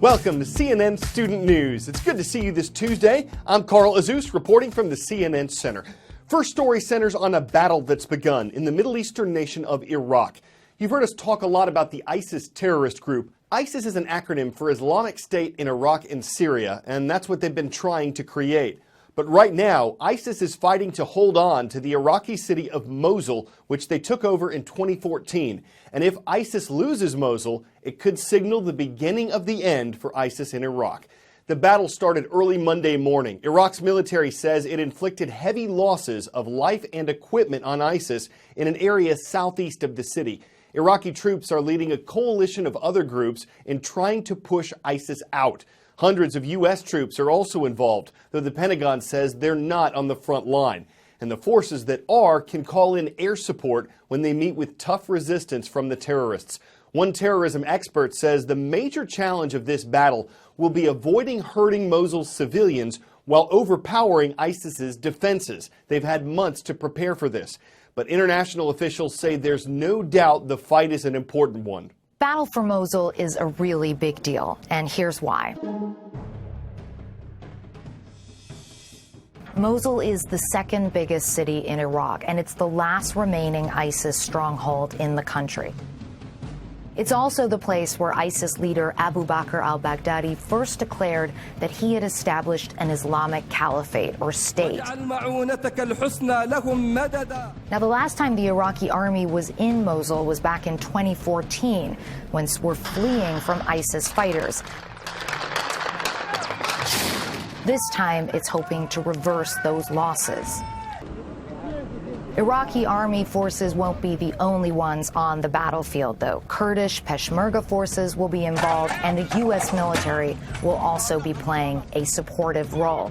Welcome to CNN Student News. It's good to see you this Tuesday. I'm Carl Azus reporting from the CNN Center. First story centers on a battle that's begun in the Middle Eastern nation of Iraq. You've heard us talk a lot about the ISIS terrorist group. ISIS is an acronym for Islamic State in Iraq and Syria, and that's what they've been trying to create. But right now, ISIS is fighting to hold on to the Iraqi city of Mosul, which they took over in 2014. And if ISIS loses Mosul, it could signal the beginning of the end for ISIS in Iraq. The battle started early Monday morning. Iraq's military says it inflicted heavy losses of life and equipment on ISIS in an area southeast of the city. Iraqi troops are leading a coalition of other groups in trying to push ISIS out. Hundreds of U.S. troops are also involved, though the Pentagon says they're not on the front line. And the forces that are can call in air support when they meet with tough resistance from the terrorists. One terrorism expert says the major challenge of this battle will be avoiding hurting Mosul's civilians while overpowering ISIS's defenses. They've had months to prepare for this. But international officials say there's no doubt the fight is an important one. Battle for Mosul is a really big deal, and here's why. Mosul is the second biggest city in Iraq, and it's the last remaining ISIS stronghold in the country. It's also the place where ISIS leader Abu Bakr al-Baghdadi first declared that he had established an Islamic caliphate or state. Now, the last time the Iraqi army was in Mosul was back in 2014, when we're fleeing from ISIS fighters. This time, it's hoping to reverse those losses. Iraqi army forces won't be the only ones on the battlefield, though. Kurdish Peshmerga forces will be involved, and the U.S. military will also be playing a supportive role.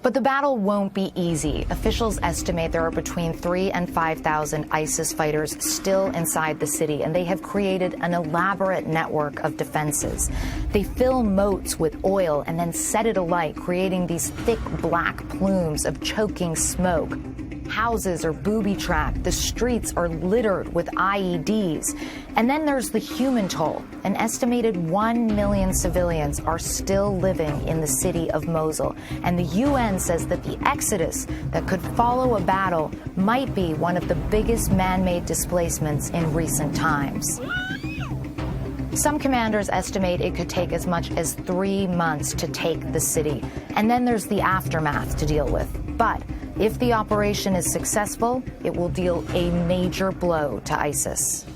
But the battle won't be easy. Officials estimate there are between 3,000 and 5,000 ISIS fighters still inside the city, and they have created an elaborate network of defenses. They fill moats with oil and then set it alight, creating these thick black plumes of choking smoke. Houses are booby-trapped. The streets are littered with IEDs. And then there's the human toll. An estimated 1 million civilians are still living in the city of Mosul. And the UN says that the exodus that could follow a battle might be one of the biggest man-made displacements in recent times. Some commanders estimate it could take as much as 3 months to take the city. And then there's the aftermath to deal with. But if the operation is successful, it will deal a major blow to ISIS.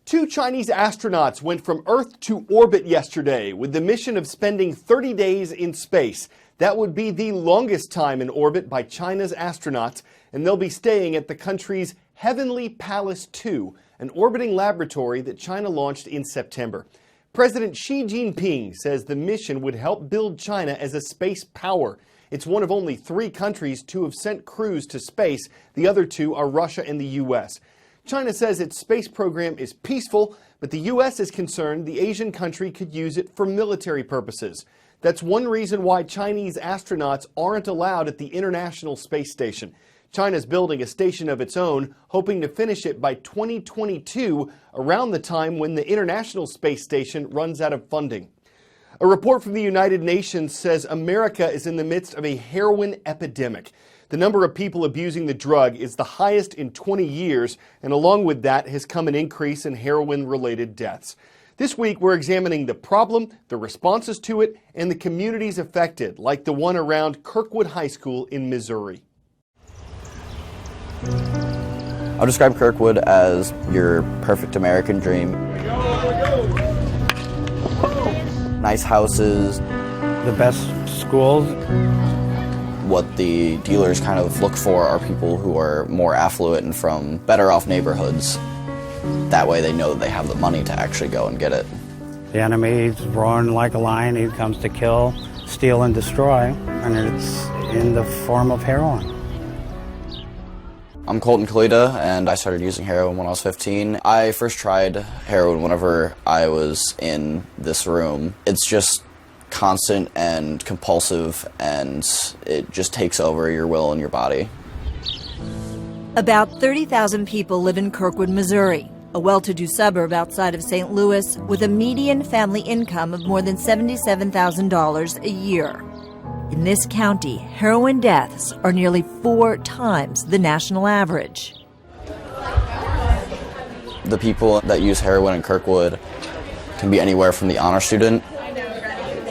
2 Chinese astronauts went from Earth to orbit yesterday with the mission of spending 30 days in space. That would be the longest time in orbit by China's astronauts, and they'll be staying at the country's Heavenly Palace 2, an orbiting laboratory that China launched in September. President Xi Jinping says the mission would help build China as a space power. It's one of only 3 countries to have sent crews to space. The other 2 are Russia and the U.S. China says its space program is peaceful, but the U.S. is concerned the Asian country could use it for military purposes. That's one reason why Chinese astronauts aren't allowed at the International Space Station. China's building a station of its own, hoping to finish it by 2022, around the time when the International Space Station runs out of funding. A report from the United Nations says America is in the midst of a heroin epidemic. The number of people abusing the drug is the highest in 20 years, and along with that has come an increase in heroin-related deaths. This week, we're examining the problem, the responses to it, and the communities affected, like the one around Kirkwood High School in Missouri. I'll describe Kirkwood as your perfect American dream. Nice houses. The best schools. What the dealers kind of look for are people who are more affluent and from better off neighborhoods. That way they know that they have the money to actually go and get it. The enemy's roaring like a lion. He comes to kill, steal, and destroy, and it's in the form of heroin. I'm Colton Kalita, and I started using heroin when I was 15. I first tried heroin whenever I was in this room. It's just constant and compulsive, and it just takes over your will and your body. About 30,000 people live in Kirkwood, Missouri. a well-to-do suburb outside of St. Louis with a median family income of more than $77,000 a year. In this county, heroin deaths are nearly 4 times the national average. The people that use heroin in Kirkwood can be anywhere from the honor student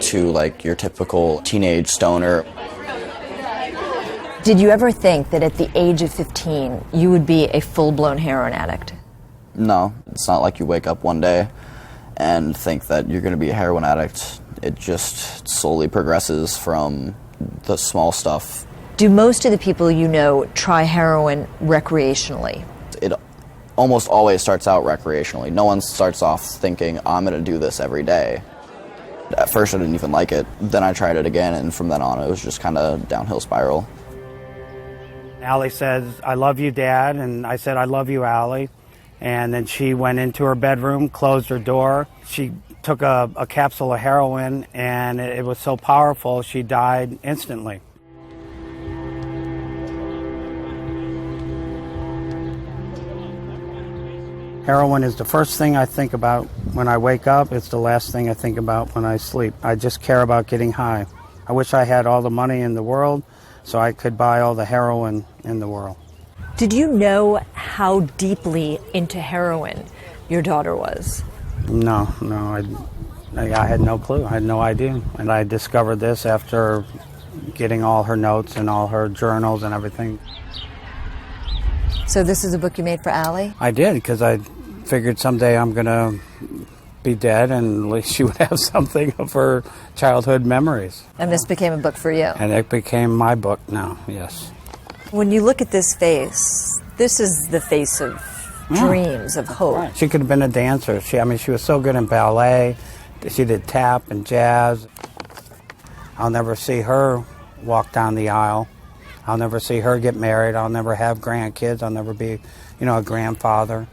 to like your typical teenage stoner. Did you ever think that at the age of 15 you would be a full-blown heroin addict? No, it's not like you wake up one day and think that you're going to be a heroin addict. It just slowly progresses from the small stuff. Do most of the people you know try heroin recreationally? It almost always starts out recreationally. No one starts off thinking, I'm going to do this every day. At first I didn't even like it. Then I tried it again, and from then on it was just kind of downhill spiral. Allie says, I love you, Dad, and I said, I love you, Allie. And then she went into her bedroom, closed her door. She took a capsule of heroin, and it was so powerful, she died instantly. Heroin is the first thing I think about when I wake up. It's the last thing I think about when I sleep. I just care about getting high. I wish I had all the money in the world so I could buy all the heroin in the world. Did you know how deeply into heroin your daughter was? No, I had no clue. I had no idea. And I discovered this after getting all her notes and all her journals and everything. So this is a book you made for Allie? I did, because I figured someday I'm going to be dead and at least she would have something of her childhood memories. And this became a book for you? And it became my book now, yes. When you look at this face, this is the face of dreams, of hope. Right. She could have been a dancer. She was so good in ballet. She did tap and jazz. I'll never see her walk down the aisle. I'll never see her get married. I'll never have grandkids. I'll never be, a grandfather.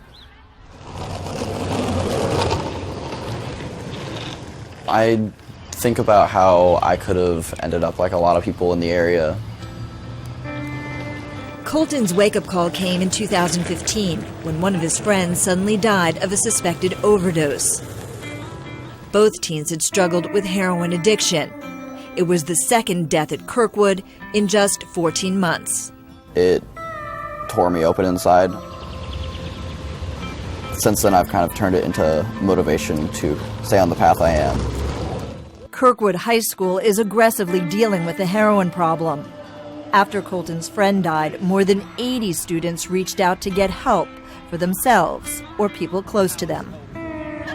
I think about how I could have ended up like a lot of people in the area. Colton's wake-up call came in 2015 when one of his friends suddenly died of a suspected overdose. Both teens had struggled with heroin addiction. It was the second death at Kirkwood in just 14 months. It tore me open inside. Since then, I've kind of turned it into motivation to stay on the path I am. Kirkwood High School is aggressively dealing with the heroin problem. After Colton's friend died, more than 80 students reached out to get help for themselves or people close to them.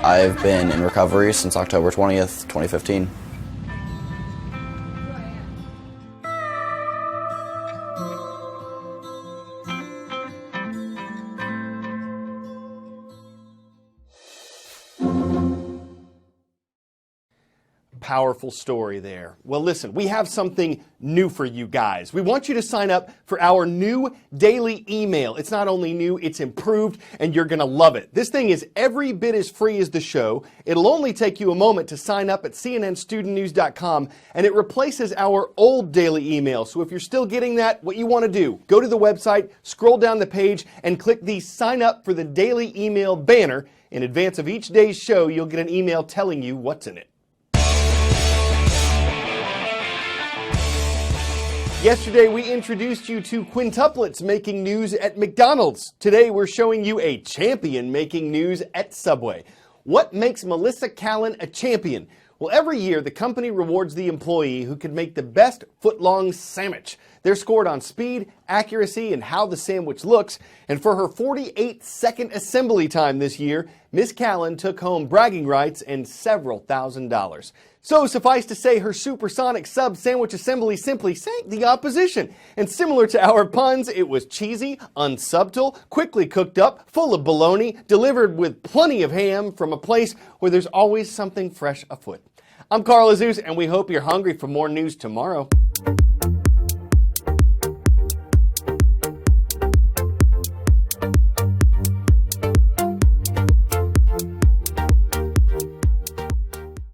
I've been in recovery since October 20th, 2015. Powerful story there. Well, listen, we have something new for you guys. We want you to sign up for our new daily email. It's not only new, it's improved, and you're going to love it. This thing is every bit as free as the show. It'll only take you a moment to sign up at cnnstudentnews.com, and it replaces our old daily email. So if you're still getting that, what you want to do, go to the website, scroll down the page, and click the Sign Up for the Daily Email banner. In advance of each day's show, you'll get an email telling you what's in it. Yesterday, we introduced you to quintuplets making news at McDonald's. Today, we're showing you a champion making news at Subway. What makes Melissa Callan a champion? Well, every year, the company rewards the employee who can make the best foot-long sandwich. They're scored on speed, accuracy, and how the sandwich looks. And for her 48-second assembly time this year, Miss Callan took home bragging rights and several $1,000s. So suffice to say, her supersonic sub sandwich assembly simply sank the opposition. And similar to our puns, it was cheesy, unsubtle, quickly cooked up, full of bologna, delivered with plenty of ham from a place where there's always something fresh afoot. I'm Carl Azus, and we hope you're hungry for more news tomorrow.